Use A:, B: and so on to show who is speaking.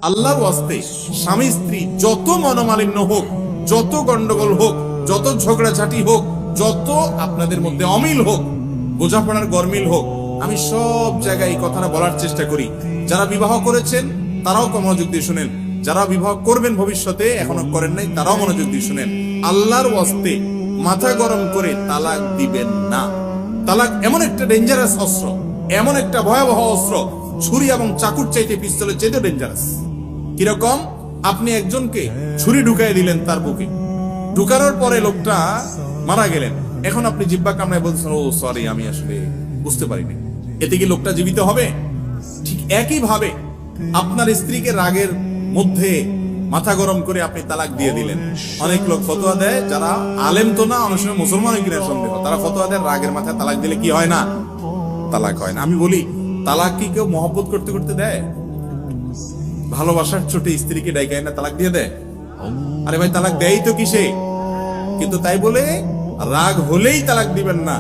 A: আল্লাহর ওয়াস্তে স্বামী স্ত্রী যত মনোমালিন্য হোক, যত গন্ডগোল হোক, যত ঝগড়াঝাটি হোক, যত আপনাদের মধ্যে অমিল হোক, বোঝাপড়ার গরমিল হোক, আমি সব জায়গায় এই কথাটা বলার চেষ্টা করি। যারা বিবাহ করেছেন তারাও মনোযোগ দিয়ে শুনেন, যারা বিবাহ করবেন ভবিষ্যতে এখনো করেন নাই তারাও মনোযোগ দিয়ে শুনেন। আল্লাহর ওয়াস্তে মাথা গরম করে তালাক দিবেন না। তালাক এমন একটা ডেঞ্জারাস অস্ত্র, এমন একটা ভয়াবহ অস্ত্র, ছুরি এবং চাকুর চাইতে পিস্তলের চাইতে ডেঞ্জারাস। কিরকম? আপনি একজনকে ছুরি ঢুকাই দিলেন তার বুকে, ঢুকানোর পরে লোকটা মারা গেলেন, এখন আপনি জিব্বা কামড়ায় বলছেন ও সরি আমি আসলে বুঝতে পারিনি, এতে কি লোকটা জীবিত হবে? ঠিক একই ভাবে আপনার স্ত্রীকে রাগের মধ্যে মাথা গরম করে আপনি তালাক দিয়ে দিলেন। অনেক লোক ফতোয়া দেয়, যারা আলেম তো না, অনেক সময় মুসলমান কিনা সন্দেহ, তারা ফতোয়া দেয় রাগের মাথায় তালাক দিলে কি হয় না, তালাক হয় না। আমি বলি তালাক কি কেউ মহব্বত করতে করতে দেয়? ভালোবাসার চোটে স্ত্রীকে ডাইকায় না তালাক দিয়ে দেয়? আরে ভাই তালাক দেয় তো কিসে? কিন্তু তাই বলে রাগ হলেই তালাক দিবেন না।